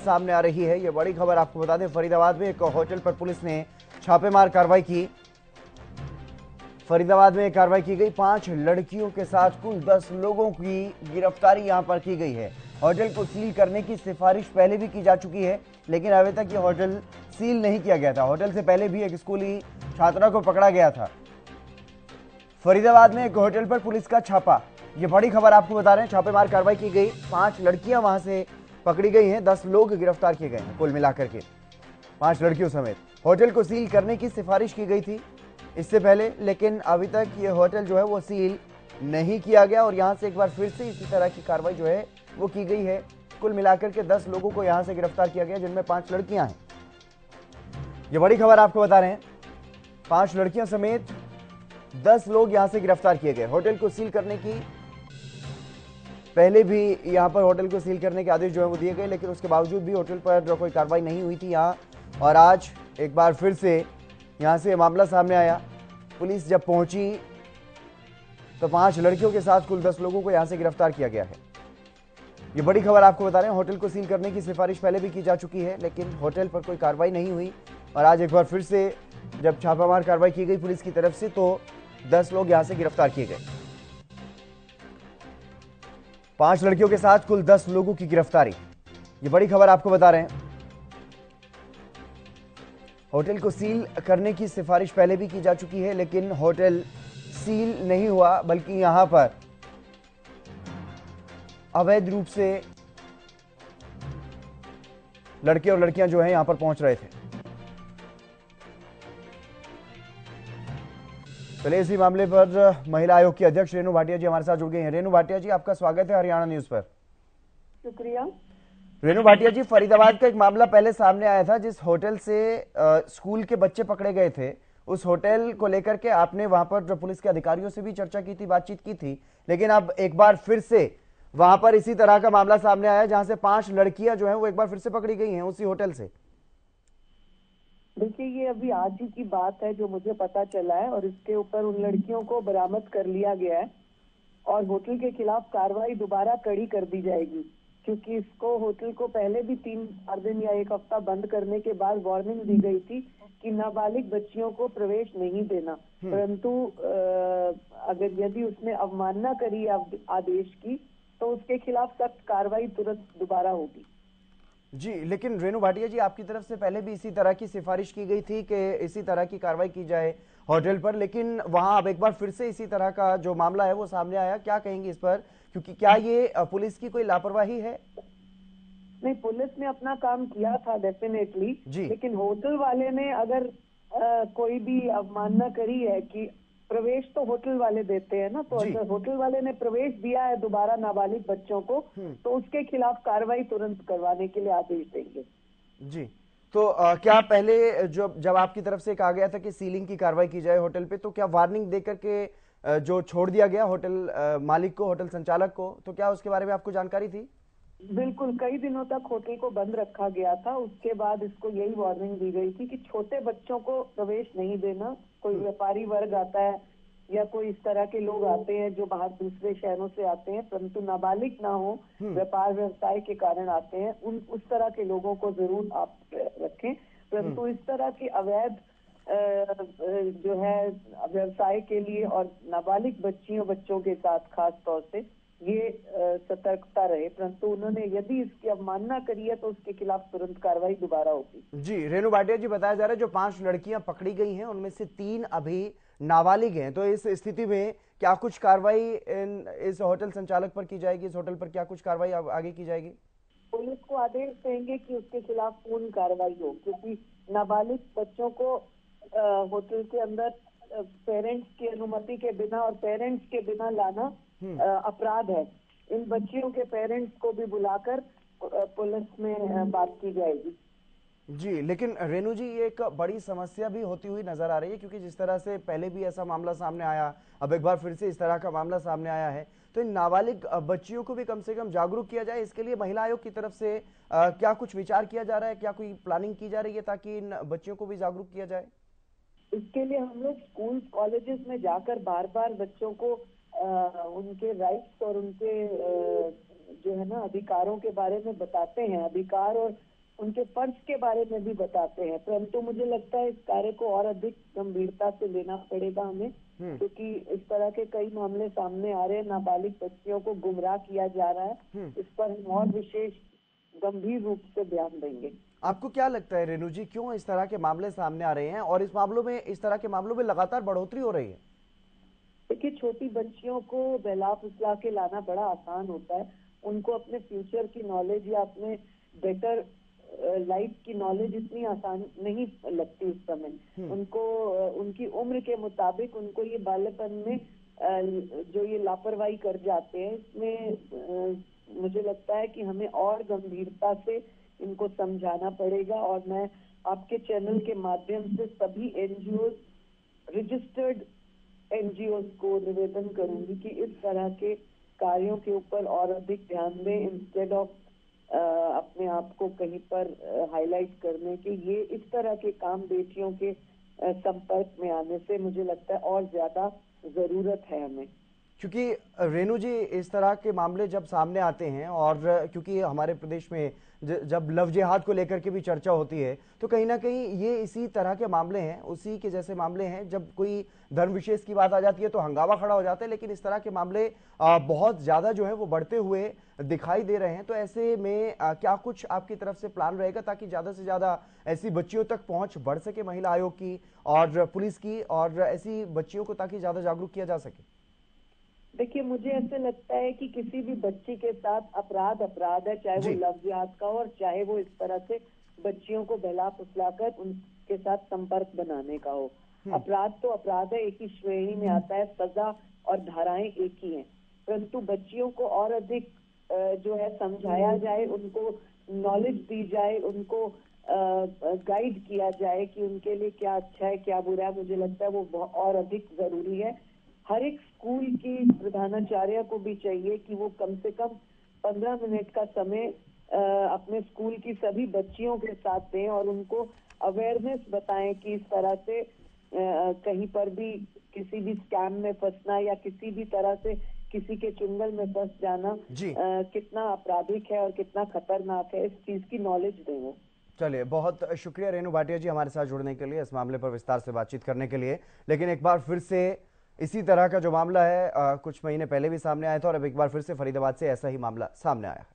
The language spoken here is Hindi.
सामने आ रही है। ये बड़ी खबर आपको बता दें, फरीदाबाद में एक होटल पर पुलिस ने छापेमार कार्रवाई की। फरीदाबाद में कार्रवाई की गई। 5 लड़कियों के साथ कुल 10 लोगों की गिरफ्तारी यहां पर की गई है। होटल को सील करने की सिफारिश पहले भी की जा चुकी है, लेकिन अभी तक ये होटल सील नहीं किया गया था। होटल से पहले भी एक स्कूली छात्रा को पकड़ा गया था। फरीदाबाद में एक होटल पर पुलिस का छापा। ये बड़ी खबर आपको बता रहे हैं, छापेमार कार्रवाई की गई। 5 लड़कियां वहां से पकड़ी गई हैं, 10 लोग गिरफ्तार किए गए हैं कुल मिलाकर के, 5 लड़कियों समेत। होटल को सील करने की सिफारिश की गई थी इससे पहले, लेकिन अभी तक ये होटल जो है वो सील नहीं किया गया और यहां से एक बार फिर से इसी तरह की कार्रवाई जो है वो की गई है। कुल मिलाकर के 10 लोगों को यहां से गिरफ्तार किया गया, जिनमें 5 लड़कियां हैं। ये बड़ी खबर आपको बता रहे हैं, 5 लड़कियां समेत 10 लोग यहां से गिरफ्तार किए गए। होटल को सील करने की पहले भी यहां पर होटल को सील करने के आदेश जो है वो दिए गए, लेकिन उसके बावजूद भी होटल पर जो कोई कार्रवाई नहीं हुई थी यहां। और आज एक बार फिर से यहां से मामला सामने आया। पुलिस जब पहुंची तो 5 लड़कियों के साथ कुल 10 लोगों को यहां से गिरफ्तार किया गया है। ये बड़ी खबर आपको बता रहे हैं, होटल को सील करने की सिफारिश पहले भी की जा चुकी है, लेकिन होटल पर कोई कार्रवाई नहीं हुई। और आज एक बार फिर से जब छापामार कार्रवाई की गई पुलिस की तरफ से, तो 10 लोग यहां से गिरफ्तार किए गए। 5 लड़कियों के साथ कुल 10 लोगों की गिरफ्तारी। ये बड़ी खबर आपको बता रहे हैं। होटल को सील करने की सिफारिश पहले भी की जा चुकी है, लेकिन होटल सील नहीं हुआ, बल्कि यहां पर अवैध रूप से लड़के और लड़कियां जो हैं यहां पर पहुंच रहे थे। चलिए, इसी मामले पर महिला आयोग की अध्यक्ष रेणु भाटिया जी हमारे साथ जुड़ गई हैं। रेणु भाटिया जी, आपका स्वागत है हरियाणा न्यूज पर। शुक्रिया। रेणु भाटिया जी, फरीदाबाद का एक मामला पहले सामने आया था, जिस होटल से स्कूल के बच्चे पकड़े गए थे। उस होटल को लेकर के आपने वहां पर जो पुलिस के अधिकारियों से भी चर्चा की थी, बातचीत की थी, लेकिन अब एक बार फिर से वहां पर इसी तरह का मामला सामने आया, जहां से 5 लड़कियां जो हैं वो एक बार फिर से पकड़ी गई हैं उसी होटल से। देखिए, ये अभी आज ही की बात है जो मुझे पता चला है, और इसके ऊपर उन लड़कियों को बरामद कर लिया गया है और होटल के खिलाफ कार्रवाई दोबारा कड़ी कर दी जाएगी, क्योंकि इसको होटल को पहले भी 3-4 दिन या 1 हफ्ता बंद करने के बाद वार्निंग दी गई थी कि नाबालिग बच्चियों को प्रवेश नहीं देना। परंतु अगर यदि उसने अवमानना करी आदेश की, तो उसके खिलाफ सख्त कार्रवाई तुरंत दोबारा होगी। जी, लेकिन रेणु भाटिया जी, आपकी तरफ से पहले भी इसी तरह की सिफारिश की गई थी कि इसी तरह की कार्रवाई की जाए होटल पर, लेकिन वहां अब एक बार फिर से इसी तरह का जो मामला है वो सामने आया। क्या कहेंगे इस पर, क्योंकि क्या ये पुलिस की कोई लापरवाही है? नहीं, पुलिस ने अपना काम किया था डेफिनेटली, लेकिन होटल वाले ने अगर कोई भी अवमानना करी है कि प्रवेश तो होटल वाले देते हैं ना, तो अगर होटल वाले ने प्रवेश दिया है दोबारा नाबालिग बच्चों को, तो उसके खिलाफ कार्रवाई तुरंत करवाने के लिए आदेश देंगे। जी, तो क्या पहले जब आपकी तरफ से कहा गया था कि सीलिंग की कार्रवाई की जाए होटल पे, तो क्या वार्निंग देकर के जो छोड़ दिया गया होटल मालिक को, होटल संचालक को, तो क्या उसके बारे में आपको जानकारी थी? बिल्कुल, कई दिनों तक होटल को बंद रखा गया था। उसके बाद इसको यही वार्निंग दी गई थी कि छोटे बच्चों को प्रवेश नहीं देना। कोई व्यापारी वर्ग आता है या कोई इस तरह के लोग आते हैं जो बाहर दूसरे शहरों से आते हैं, परंतु नाबालिग ना हो, व्यापार व्यवसाय के कारण आते हैं, उस तरह के लोगों को जरूर आप रखें। परंतु इस तरह के अवैध जो है व्यवसाय के लिए और नाबालिग बच्चों के साथ खास तौर से ये सतर्कता रहे। परंतु उन्होंने यदि इसकी अवमानना करी है तो उसके खिलाफ तुरंत कार्रवाई दोबारा होगी। जी, रेणु भाटिया जी, बताया जा रहा है जो 5 लड़कियां पकड़ी गई हैं उनमें से 3 अभी नाबालिग हैं, तो इस स्थिति में क्या कुछ कार्रवाई इस होटल संचालक पर की जाएगी? इस होटल पर क्या कुछ कार्रवाई आगे की जाएगी? पुलिस को आदेश देंगे कि उसके खिलाफ पूर्ण कार्रवाई हो, क्योंकि नाबालिग बच्चों को होटल के अंदर पेरेंट्स की अनुमति के बिना और पेरेंट्स के बिना लाना अपराध है। इन बच्चियों के पेरेंट्स को भी बुलाकर पुलिस में बात की जाएगी। जी, लेकिन रेणु जी, ये एक बड़ी समस्या भी होती हुई नजर आ रही है, क्योंकि जिस तरह से पहले भी ऐसा मामला सामने आया, अब एक बार फिर से इस तरह का मामला सामने आया है, तो इन नाबालिग बच्चियों को भी कम से कम जागरूक किया जाए। इसके लिए महिला आयोग की तरफ से क्या कुछ विचार किया जा रहा है? क्या कोई प्लानिंग की जा रही है ताकि इन बच्चियों को भी जागरूक किया जाए? इसके लिए हम लोग स्कूल कॉलेजेस में जाकर बार बार बच्चों को उनके राइट्स और उनके जो है ना अधिकारों के बारे में बताते हैं। अधिकार और उनके फर्ज के बारे में भी बताते हैं। परंतु मुझे लगता है इस कार्य को और अधिक गंभीरता से लेना पड़ेगा हमें, क्योंकि इस तरह के कई मामले सामने आ रहे हैं, नाबालिग बच्चियों को गुमराह किया जा रहा है। इस पर हम और विशेष गंभीर रूप से ध्यान देंगे। आपको क्या लगता है रेणु जी, क्यों इस तरह के मामले सामने आ रहे हैं और इस तरह के मामलों में लगातार बढ़ोतरी हो रही है? देखिए, छोटी बच्चियों को बहला फुसला के लाना बड़ा आसान होता है। उनको अपने फ्यूचर की नॉलेज या अपने बेटर लाइफ की नॉलेज इतनी आसान नहीं लगती उस समय। उनको उनकी उम्र के मुताबिक उनको ये बाल्यपन में जो ये लापरवाही कर जाते हैं, इसमें मुझे लगता है कि हमें और गंभीरता से इनको समझाना पड़ेगा। और मैं आपके चैनल के माध्यम से सभी एनजीओ, रजिस्टर्ड एनजीओ को निवेदन करूंगी कि इस तरह के कार्यों के ऊपर और अधिक ध्यान दें, इंस्टेड ऑफ अपने आप को कहीं पर हाईलाइट करने के। ये इस तरह के काम बेटियों के संपर्क में आने से मुझे लगता है और ज्यादा जरूरत है हमें। क्योंकि रेणु जी, इस तरह के मामले जब सामने आते हैं और क्योंकि हमारे प्रदेश में जब लव जिहाद को लेकर के भी चर्चा होती है, तो कहीं ना कहीं ये इसी तरह के मामले हैं, उसी के जैसे मामले हैं। जब कोई धर्म विशेष की बात आ जाती है तो हंगामा खड़ा हो जाता है, लेकिन इस तरह के मामले बहुत ज्यादा जो है वो बढ़ते हुए दिखाई दे रहे हैं। तो ऐसे में क्या कुछ आपकी तरफ से प्लान रहेगा ताकि ज्यादा से ज्यादा ऐसी बच्चियों तक पहुंच बढ़ सके, महिला आयोग की और पुलिस की, और ऐसी बच्चियों को ताकि ज्यादा जागरूक किया जा सके? देखिए, मुझे ऐसे लगता है कि किसी भी बच्ची के साथ अपराध है, चाहे वो लव जिहाद का हो और चाहे वो इस तरह से बच्चियों को बहला फुसलाकर उनके साथ संपर्क बनाने का हो। अपराध तो अपराध है, एक ही श्रेणी में आता है, सजा और धाराएं एक ही हैं। परंतु बच्चियों को और अधिक जो है समझाया जाए, उनको नॉलेज दी जाए, उनको गाइड किया जाए कि उनके लिए क्या अच्छा है क्या बुरा है। मुझे लगता है वो और अधिक जरूरी है। हर एक स्कूल की प्रधानाचार्य को भी चाहिए कि वो कम से कम 15 मिनट का समय अपने स्कूल की सभी बच्चियों के साथ दें और उनको अवेयरनेस बताएं कि इस तरह से कहीं पर भी किसी भी स्कैम में फंसना या किसी भी तरह से किसी के चुंगल में फंस जाना कितना आपराधिक है और कितना खतरनाक है, इस चीज की नॉलेज दें वो। चलिए, बहुत शुक्रिया रेणु भाटिया जी हमारे साथ जुड़ने के लिए, इस मामले पर विस्तार से बातचीत करने के लिए। लेकिन एक बार फिर से इसी तरह का जो मामला है कुछ महीने पहले भी सामने आया था और अब एक बार फिर से फरीदाबाद से ऐसा ही मामला सामने आया है।